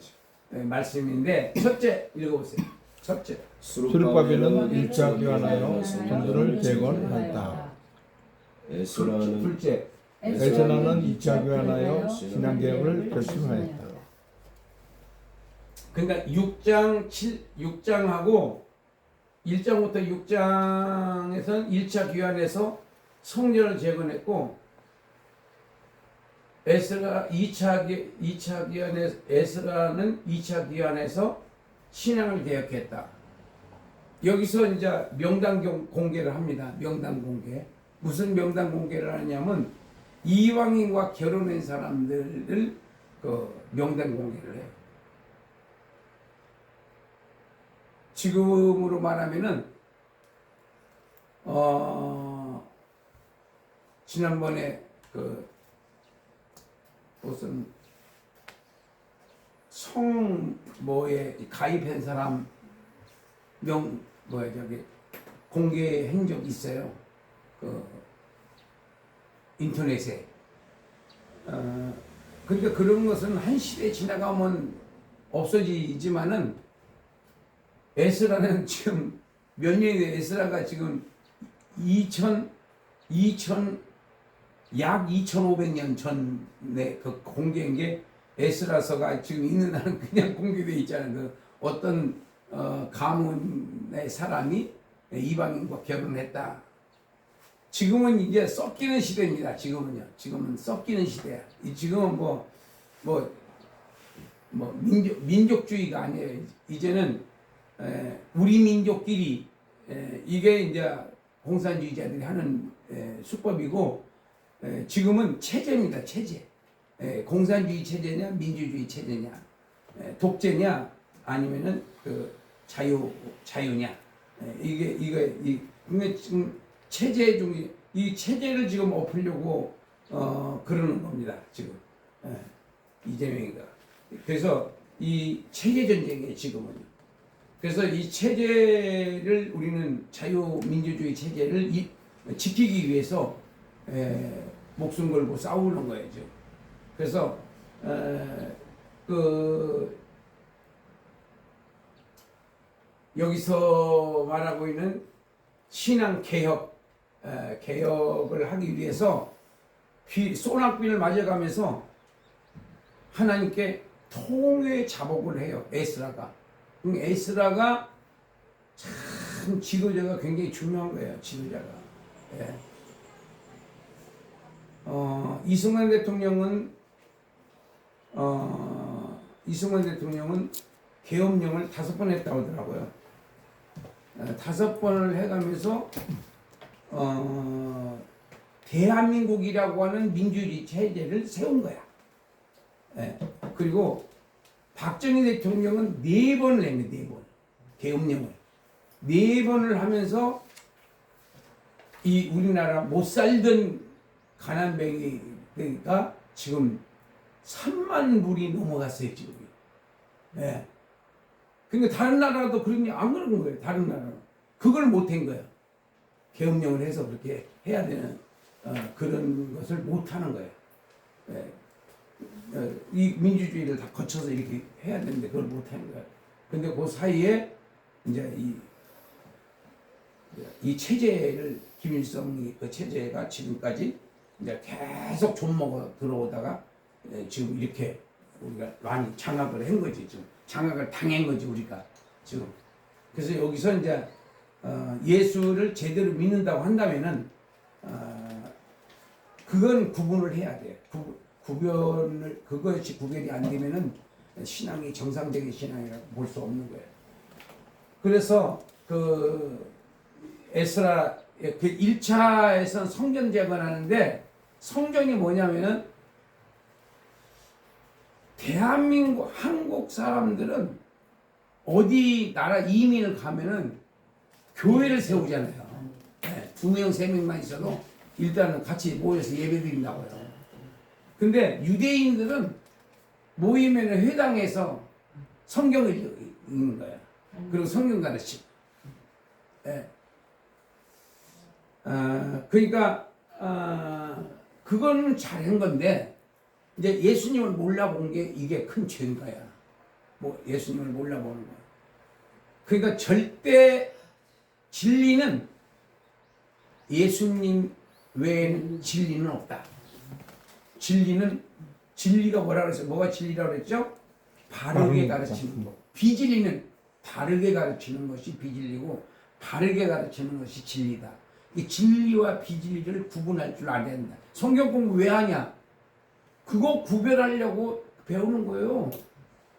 말씀인데 첫째 읽어보세요. 첫째 스룹바벨은 1차 교환하여 성전을 재건했다. 둘째 에스라는 2차 교환하여 신앙 개혁을 결심하였다. 그러니까 6장하고 1장부터 6장에서는 1차 귀환에서 성전을 재건했고 에스라 2차 귀환에 에스라는 2차 귀환에서 신앙을 개혁했다. 여기서 이제 명단 공개를 합니다. 명단 공개. 무슨 명단 공개를 하냐면 이방인과 결혼한 사람들을 그 명단 공개를 해요. 지금으로 말하면은 지난번에 그 무슨 성뭐에 가입한 사람 공개한 적 있어요. 그 인터넷에. 그러니까 그런 것은 한 시대 지나가면 없어지지만은 에스라는 지금 몇 년이 돼? 에스라가 지금 2000 약 2,500년 전에 그 공개한 게 에스라서가 지금 있는 한은 그냥 공개되어 있잖아요. 그 어떤 가문의 사람이 이방인과 결혼했다. 지금은 이제 섞이는 시대입니다. 지금은 섞이는 시대야. 지금은 민족주의가 아니에요. 이제는 우리 민족끼리 이게 이제 공산주의자들이 하는 수법이고, 지금은 체제입니다. 체제. 공산주의 체제냐 민주주의 체제냐, 독재냐 아니면은 그 자유냐. 근데 지금 체제 중에 이 체제를 지금 엎으려고 그러는 겁니다. 지금 이재명이가. 그래서 이 체제 전쟁이에요. 지금은요. 그래서 이 체제를 우리는 자유민주주의 체제를 지키기 위해서 목숨 걸고 싸우는 거예요. 지금. 그래서 여기서 말하고 있는 신앙 개혁을 하기 위해서 소낙비를 맞아가면서 하나님께 통회 자복을 해요. 에스라가 참 지도자가 굉장히 중요한 거예요. 지도자가. 예. 이승만 대통령은 계엄령을 5번 했다고 하더라고요. 5번을 해가면서 대한민국이라고 하는 민주주의 체제를 세운 거야. 예. 그리고 박정희 대통령은 4번을 했네. 4번 계엄령을 4번을 하면서 이 우리나라 못 살던 가난뱅이가 지금 3만 불이 넘어갔어요. 지금. 예. 그러니까 다른 나라도 그러니 안 그런 거예요. 다른 나라는 그걸 못한 거예요. 계엄령을 해서 그렇게 해야 되는 그런 것을 못하는 거예요. 예. 이 민주주의를 다 거쳐서 이렇게 해야 되는데 그걸 못하는 거예요. 근데 그 사이에 이제 이 체제를 김일성이 그 체제가 지금까지 이제 계속 좀먹어 들어오다가 지금 이렇게 우리가 많이 장악을 한 거지. 지금 장악을 당한 거지 우리가 지금. 그래서 여기서 이제 예수를 제대로 믿는다고 한다면은 그건 구분을 해야 돼. 그것이 구별이 안 되면은 신앙이 정상적인 신앙이라고 볼 수 없는 거예요. 그래서 에스라 1차에서는 성전 재건하는데, 성전이 뭐냐면은 대한민국 한국 사람들은 어디 나라 이민을 가면은 교회를 세우잖아요. 네, 2명 3명만 있어도 일단은 같이 모여서 예배드린다고요. 근데 유대인들은 모이면 회당에서 성경을 읽는 거야. 그리고 성경 가르치고. 네. 그러니까 그건 잘한 건데, 이제 예수님을 몰라본 게 이게 큰 죄인 거야. 예수님을 몰라보는 거야. 그러니까 절대 진리는 예수님 외에는 진리는 없다. 진리가 뭐라 그랬어요? 뭐가 진리라고 그랬죠? 바르게 가르치는 거. 비진리는 바르게 가르치는 것이 비진리고, 바르게 가르치는 것이 진리다. 이 진리와 비진리를 구분할 줄 알아야 된다. 성경 공부 왜 하냐? 그거 구별하려고 배우는 거예요.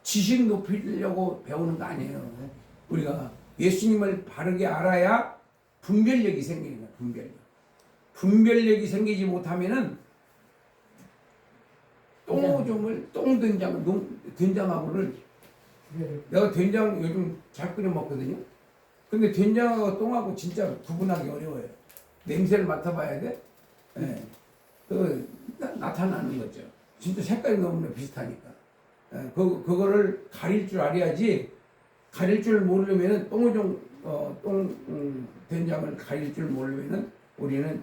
지식 높이려고 배우는 거 아니에요. 우리가 예수님을 바르게 알아야 분별력이 생기는 거야. 분별력이 생기지 못하면은 된장하고를, 내가 된장 요즘 잘 끓여 먹거든요. 근데 된장하고 똥하고 진짜 구분하기 어려워요. 냄새를 맡아봐야 돼. 예. 나타나는 거죠. 진짜 색깔이 너무 비슷하니까. 예. 그거를 가릴 줄 알아야지. 가릴 줄 모르면은 된장을 가릴 줄 모르면은 우리는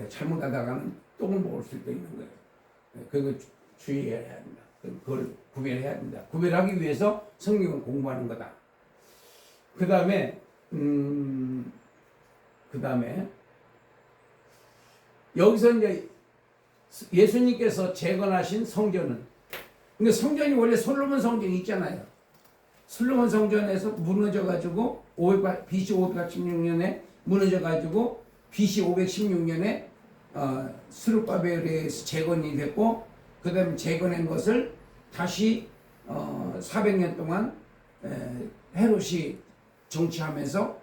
잘못하다가는 똥을 먹을 수도 있는 거예요. 예. 그거 주의해야 합니다. 그걸 구별해야 합니다. 구별하기 위해서 성경을 공부하는 거다. 그 다음에 여기서 이제 예수님께서 재건하신 성전은, 근데 성전이 원래 솔로몬 성전이 있잖아요. 솔로몬 성전에서 무너져가지고 BC 516년에 무너져가지고 BC 516년에 스룹바벨에 의해서 재건이 됐고, 그 다음에 재건한 것을 다시 400년 동안 헤롯이 정치하면서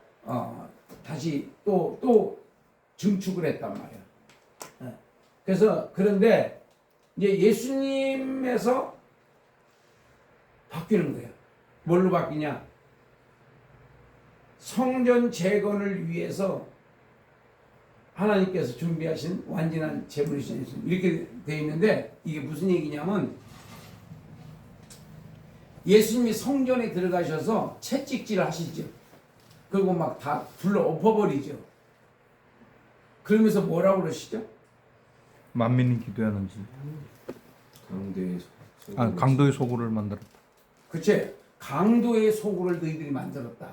다시 또 증축을 했단 말이야. 그래서 그런데 이제 예수님에서 바뀌는 거예요. 뭘로 바뀌냐? 성전 재건을 위해서 하나님께서 준비하신 완전한 제물이신 예수님, 이렇게 되어 있는데, 이게 무슨 얘기냐면 예수님이 성전에 들어가셔서 채찍질 하시죠. 그리고 막 다 둘러 엎어버리죠. 그러면서 뭐라고 그러시죠? 만민이 기도하는지. 강도의 강도의 소굴을 만들었다. 그치? 강도의 소굴을 너희들이 만들었다.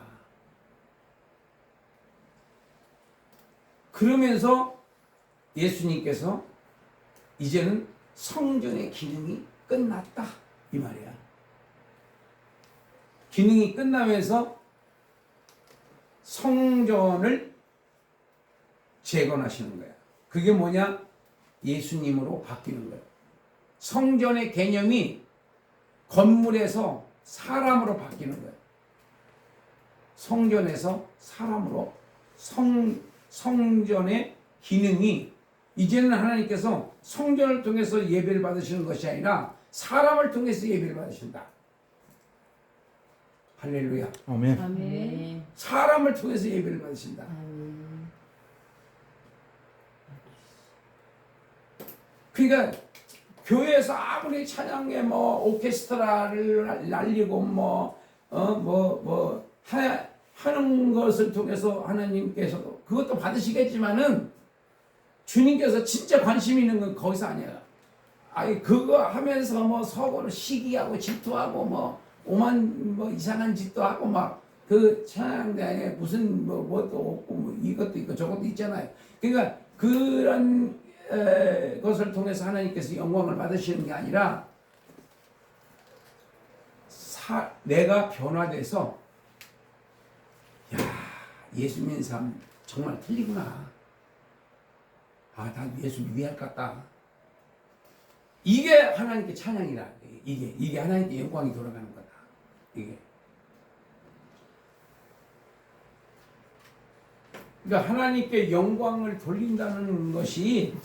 그러면서 예수님께서 이제는 성전의 기능이 끝났다, 이 말이야. 기능이 끝나면서 성전을 재건하시는 거야. 그게 뭐냐? 예수님으로 바뀌는 거야. 성전의 개념이 건물에서 사람으로 바뀌는 거야. 성전에서 사람으로, 성전의 기능이 이제는 하나님께서 성전을 통해서 예배를 받으시는 것이 아니라 사람을 통해서 예배를 받으신다. 할렐루야. 아멘. 아멘. 사람을 통해서 예배를 받으신다. 그러니까 교회에서 아무리 찬양에 뭐 오케스트라를 날리고 하는 것을 통해서 하나님께서도 그것도 받으시겠지만은, 주님께서 진짜 관심 있는 건 거기서 아니야. 아니 그거 하면서 뭐 서로 시기하고 질투하고 뭐 오만 뭐 이상한 짓도 하고 막 그 찬양대에 무슨 뭐도 없고 뭐 이것도 있고 저것도 있잖아요. 그러니까 그런 것을 통해서 하나님께서 영광을 받으시는 게 아니라 내가 변화돼서, 야, 예수 믿는 사람 정말 틀리구나. 나 예수 믿어야 할 것 같다. 이게 하나님께 찬양이라. 이게 하나님께 영광이 돌아가는 거다. 이게. 그러니까 하나님께 영광을 돌린다는 것이,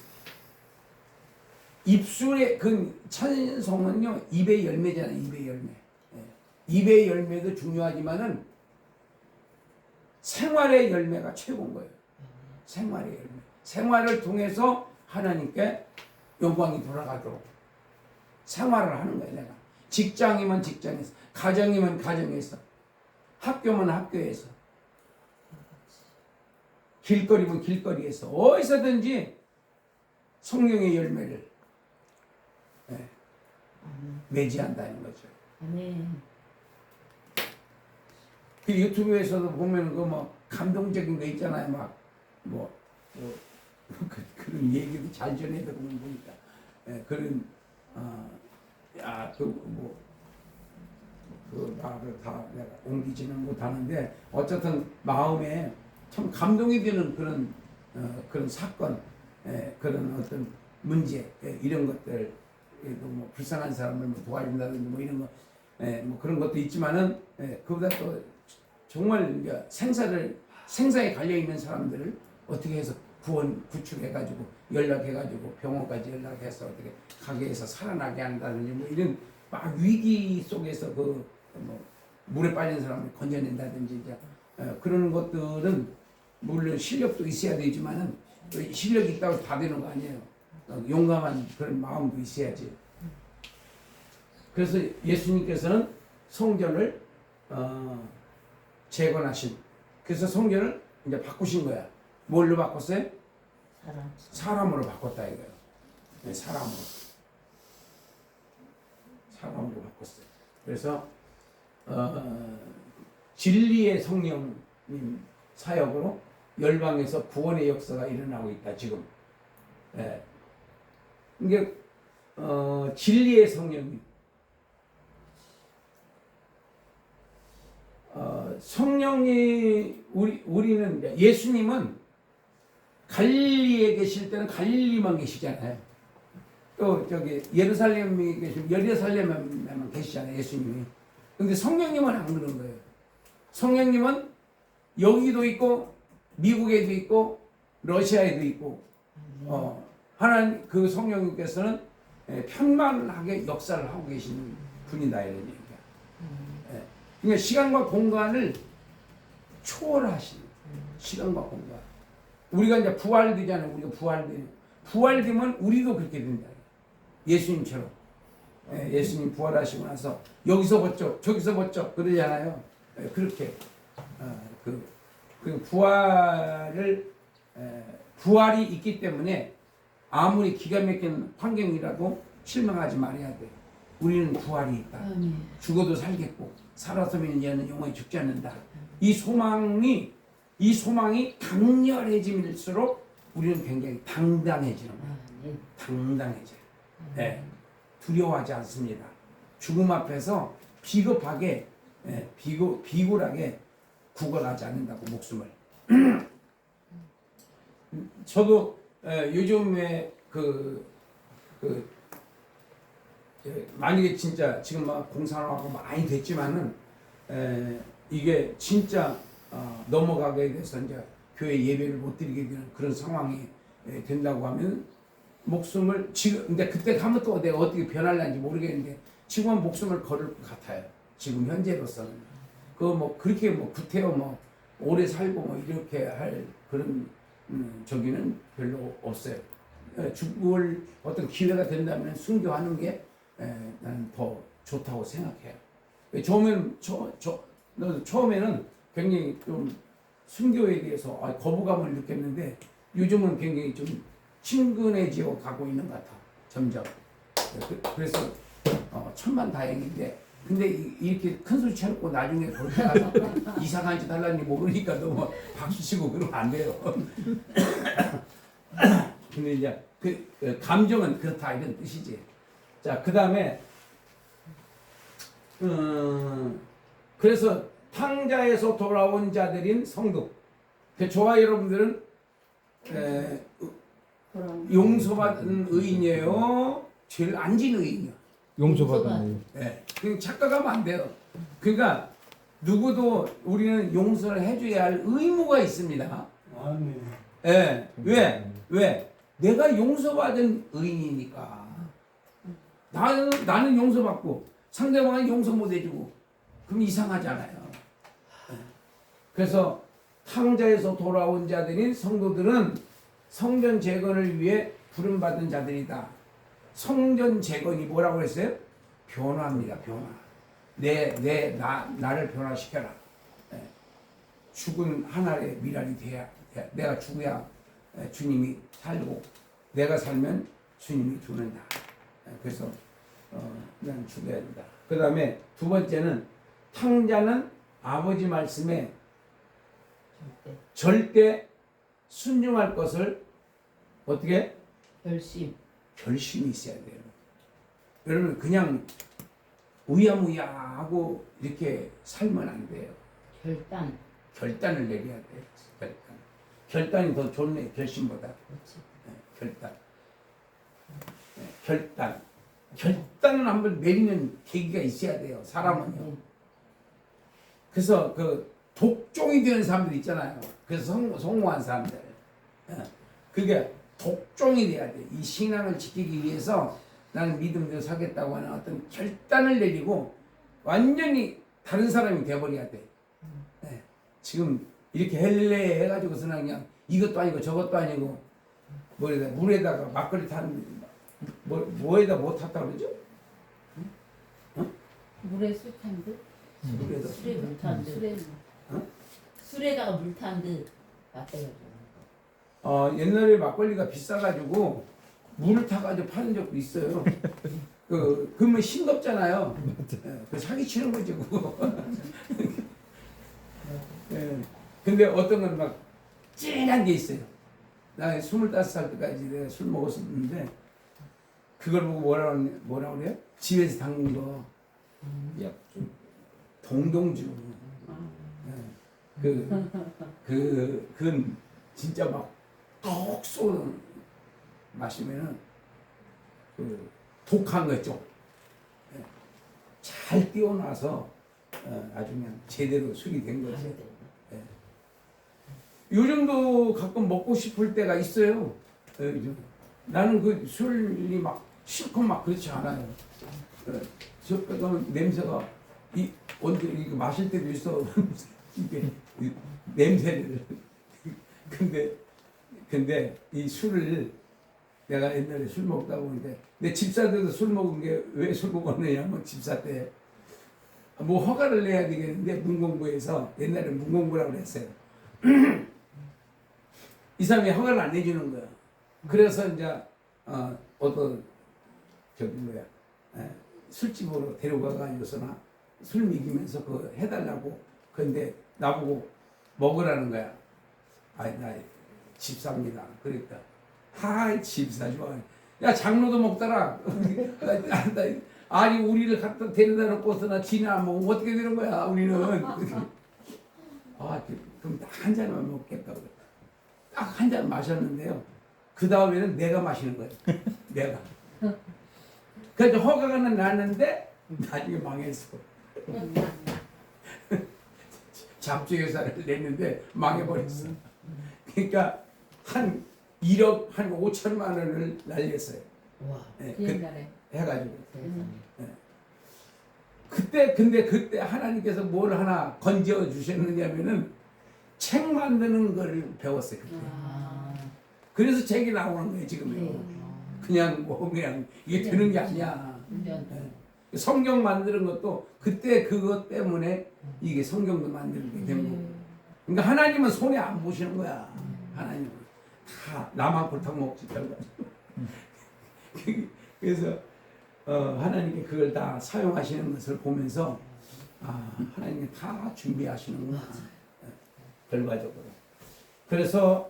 입술의 그 찬송은요, 입의 열매잖아요. 입의 열매. 입의 열매도 중요하지만은 생활의 열매가 최고인 거예요. 생활의 열매. 생활을 통해서 하나님께 영광이 돌아가도록 생활을 하는 거예요. 내가 직장이면 직장에서, 가정이면 가정에서, 학교면 학교에서, 길거리면 길거리에서, 어디서든지 성령의 열매를 매지한다는 거죠. 그 유튜브에서도 보면 그 뭐 감동적인 거 있잖아요. 막 그런 얘기도 잘 전해드리고 보니까 그런 그 말을 다 내가 옮기지는 못하는데, 어쨌든 마음에 참 감동이 되는 그런 사건, 그런 어떤 문제, 이런 것들, 뭐 불쌍한 사람을 뭐 도와준다든지 뭐 이런 거, 뭐 그런 것도 있지만은, 그보다 또 정말 이제 생사에 갈려 있는 사람들을 어떻게 해서 구출해가지고 연락해가지고 병원까지 연락해서 어떻게 가게에서 살아나게 한다든지 뭐 이런 막 위기 속에서 그 뭐 물에 빠진 사람을 건져낸다든지 이제 그런 것들은 물론 실력도 있어야 되지만은 실력이 있다고 다 되는 거 아니에요. 용감한 그런 마음도 있어야지. 그래서 예수님께서는 성전을 재건하신, 그래서 성전을 이제 바꾸신 거야. 뭘로 바꿨어요? 사람으로 바꿨다 이거예요. 네, 사람으로 바꿨어요. 그래서 진리의 성령님 사역으로 열방에서 구원의 역사가 일어나고 있다 지금. 이게 진리의 성령님. 성령이 우리는 예수님은 갈릴리에 계실 때는 갈릴리만 계시잖아요. 또 저기 예루살렘에 계시면 예루살렘에만 계시잖아요, 예수님이. 근데 성령님은 안 그런 거예요. 성령님은 여기도 있고 미국에도 있고 러시아에도 있고 하나님 그 성령님께서는 편만하게 역사를 하고 계시는 분이다 이런 얘기야. 그러니까 시간과 공간을 초월하시는 시간과 공간. 우리가 이제 부활되잖아요. 우리가 부활되면 우리도 그렇게 된다. 예수님처럼. 예수님 부활하시고 나서 여기서 벗죠, 저기서 벗죠 그러잖아요. 그렇게 그 부활이 있기 때문에 아무리 기가 막힌 환경이라도 실망하지 말아야 돼. 우리는 부활이 있다. 죽어도 살겠고 살아서면 얘는 영원히 죽지 않는다. 이 소망이 강렬해질수록 우리는 굉장히 당당해지는 거예요. 당당해져요. 네. 두려워하지 않습니다. 죽음 앞에서 비겁하게 비굴하게 구걸하지 않는다고 목숨을. 저도 요즘에 만약에 진짜 지금 막 공산화하고 많이 됐지만은 이게 진짜 넘어가게 돼서 이제 교회 예배를 못 드리게 되는 그런 상황이 된다고 하면 목숨을 지금 근데 그때 가면 또 내가 어떻게 변할는지 모르겠는데 지금은 목숨을 걸을 것 같아요. 지금 현재로서는 그 뭐 그렇게 뭐 구태여 뭐 오래 살고 뭐 이렇게 할 그런 저기는 별로 없어요. 죽을 어떤 기회가 된다면 순교하는 게 나는 더 좋다고 생각해요. 처음에는 굉장히 좀 순교에 대해서 거부감을 느꼈는데 요즘은 굉장히 좀 친근해지고 가고 있는 것 같아. 점점. 그래서 천만다행인데 근데 이렇게 큰 소리 쳐놓고 나중에 그렇게 가서 이상한 짓 하려니 모르니까 너무 박수 치고 그러면 안 돼요. 근데 이제 그 감정은 그렇다 이런 뜻이지. 자, 그 다음에 그래서 탕자에서 돌아온 자들인 성도. 저와 여러분들은 용서받은 의인이에요. 죄를 안 진 의인이요. 용서받은 네, 그냥 착각하면 안 돼요. 그러니까 누구도 우리는 용서를 해줘야 할 의무가 있습니다. 아멘. 예, 왜? 내가 용서받은 의인이니까. 나는 용서받고 상대방은 용서 못 해주고 그럼 이상하잖아요. 그래서 탕자에서 돌아온 자들인 성도들은 성전 재건을 위해 부름받은 자들이다. 성전 재건이 뭐라고 했어요? 변화입니다. 변화. 나를 변화시켜라. 죽은 하나의 미랄이 돼야 내가 죽어야 주님이 살고 내가 살면 주님이 죽는다. 그래서 난 죽어야 된다. 그 다음에 두 번째는 탕자는 아버지 말씀에 절대 순종할 것을 어떻게? 결심이 있어야 돼요. 여러분 그냥 우야무야하고 이렇게 살면 안 돼요. 결단을 내려야 돼요. 결단이 더 좋네 결심보다. 결단을 한번 내리는 계기가 있어야 돼요. 사람은요. 그래서 그 독종이 되는 사람들 있잖아요. 그래서 성공한 사람들. 그게 독종이 돼야 돼. 이 신앙을 지키기 위해서 나는 믿음대로 살겠다고 하는 어떤 결단을 내리고 완전히 다른 사람이 돼버려야 돼. 지금 이렇게 헬레 해가지고서는 그냥 이것도 아니고 저것도 아니고 물에다가 막걸리 타는 뭐에다 못 탔다 그러죠? 물에 술 탄 듯? 물에다 술에 물 탄 듯. 술에다가 물 탄 듯. 맞대요. 옛날에 막걸리가 비싸가지고 물을 타가지고 파는 적도 있어요. 그러면 싱겁잖아요. 그 사기치는 거지 그거. 근데 어떤 건 막 진한 게 있어요. 나 25살 때까지 내가 술 먹었었는데 그걸 보고 뭐라 그래요? 집에서 담근 거 약좀 동동주. 예. 그건 진짜 막톡 쏘는 마시면은 그 독한 거 있죠. 예. 잘 띄워놔서 아주 그냥 제대로 술이 된 거지. 요즘도 가끔 먹고 싶을 때가 있어요. 요즘. 나는 그 술이 막 싫고 막 그렇지 않아요. 저 냄새가 언제 이거 마실 때도 있어. 이게 냄새를. 근데 이 술을 내가 옛날에 술 먹다 보는데 내 집사 때도 술 먹은 게 왜 술 먹었느냐면 집사 때 뭐 허가를 내야 되겠는데 문공부에서 옛날에 문공부라고 그랬어요. 이 사람이 허가를 안 내주는 거야. 그래서 이제 어떤 저기 뭐야 술집으로 데려가가지고서나 술 먹이면서 그 해달라고. 근데 나보고 먹으라는 거야. 아이 나 집사입니다. 그러니까 하이 집사 좋아. 야 장로도 먹더라. 아니 우리를 갖다 데려다 놓고서나 지나 먹으면 어떻게 되는 거야 우리는. 아 그럼 딱 한 잔만 먹겠다고. 딱 한 잔 마셨는데요. 그 다음에는 내가 마시는 거예요. 내가. 그래서 허가는 났는데 나중에 망했어. 잡주회사를 냈는데 망해버렸어. 그러니까 한 1억 한 5천만 원을 날렸어요. 와. 네, 그 옛날에. 해가지고. 세상에. 그때 하나님께서 뭘 하나 건져 주셨느냐면은 책 만드는 걸 배웠어요. 그때. 아. 그래서 책이 나오는 거예요 지금요. 네. 그냥 뭐 그냥 이게 되는 게 아니야. 훈련. 성경 만드는 것도 그때 그것 때문에 이게 성경도 만들게 된 거고. 그러니까 하나님은 손에 안 보시는 거야. 하나님은 다 나만 골탕 먹지 별거. 그래서 하나님께 그걸 다 사용하시는 것을 보면서 하나님이 다 준비하시는구나. 결과적으로. 그래서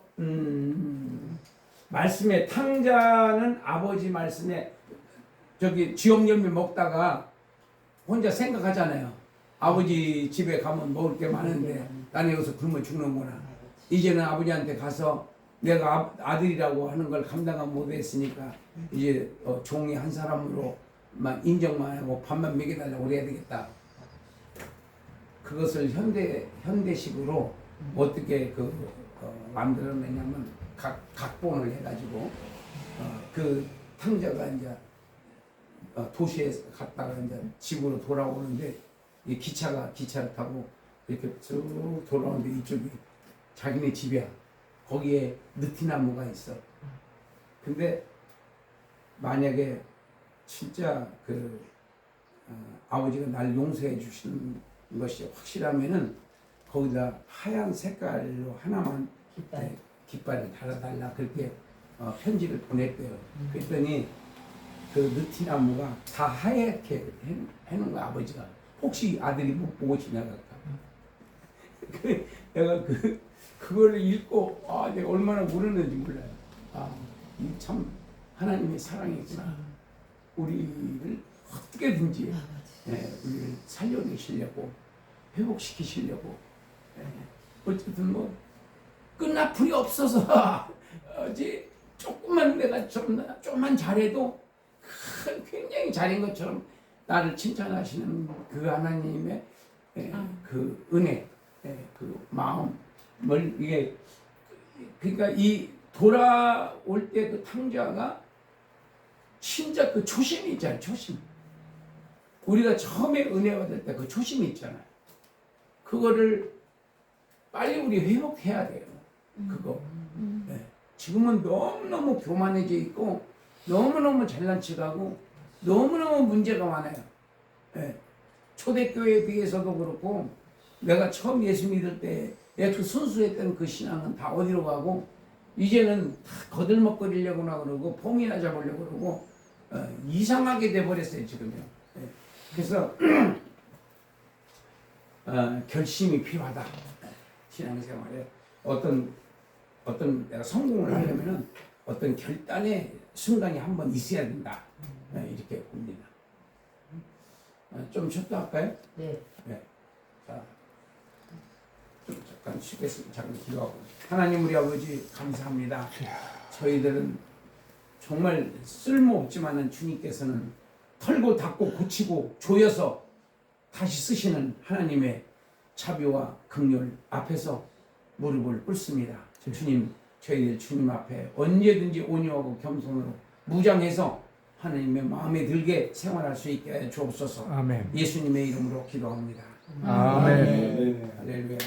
말씀에 탕자는 아버지 말씀에 저기 지옥열매 먹다가 혼자 생각하잖아요. 아버지 집에 가면 먹을 게 많은데 나는 여기서 굶어 죽는구나. 이제는 아버지한테 가서 내가 아들이라고 하는 걸 감당을 못했으니까 이제 종이 한 사람으로만 인정만 하고 밥만 먹여달라고 그래야 되겠다. 그것을 현대식으로 어떻게 만들어내냐면 각본을 해가지고 그 탕자가 이제 도시에 갔다가 이제 집으로 돌아오는데 이 기차를 타고 이렇게 쭉 돌아오는데 이쪽이 자기네 집이야. 거기에 느티나무가 있어. 근데 만약에 진짜 아버지가 날 용서해 주시는 것이 확실하면은 거기다 하얀 색깔로 하나만 깃발을 달아달라 그렇게 편지를 보냈대요. 그랬더니 그 느티나무가 다 하얗게 해놓은 거야 아버지가. 혹시 아들이 못 보고 지나갈까. 내가 그걸 읽고 내가 얼마나 울었는지 몰라요. 이 참 하나님의 사랑이구나. 우리를 어떻게든지 우리를 살려내시려고 회복시키시려고 어쨌든 뭐 끝나풀이 없어서 조금만 내가 좀만 잘해도 굉장히 잘한 것처럼 나를 칭찬하시는 그 하나님의 그 은혜, 그 마음을 이게 그러니까 이 돌아올 때 그 탕자가 진짜 그 초심이 있잖아요. 초심. 우리가 처음에 은혜 받을 때 그 초심이 있잖아요. 그거를 빨리 우리 회복해야 돼요. 그거. 네. 지금은 너무너무 교만해져 있고 너무너무 잘난 척하고 너무너무 문제가 많아요. 네. 초대교회에 비해서도 그렇고 내가 처음 예수 믿을 때 그 순수했던 그 신앙은 다 어디로 가고 이제는 다 거들먹거리려고나 그러고 폼이나 잡으려고 그러고 이상하게 돼버렸어요 지금요. 네. 그래서 결심이 필요하다. 신앙생활에 어떤 내가 성공을 하려면은 어떤 결단의 순간이 한 번 있어야 된다. 이렇게 봅니다. 좀 쉬었다 할까요? 네. 자, 좀 잠깐 쉬겠습니다. 잠깐 기도하고. 하나님 우리 아버지 감사합니다. 저희들은 정말 쓸모없지만은 주님께서는 털고 닦고 고치고 조여서 다시 쓰시는 하나님의 자비와 긍휼 앞에서 무릎을 꿇습니다. 주님, 저희들 주님 앞에 언제든지 온유하고 겸손으로 무장해서 하나님의 마음에 들게 생활할 수 있게 해 주옵소서. 아멘. 예수님의 이름으로 기도합니다. 아멘. 할렐루야.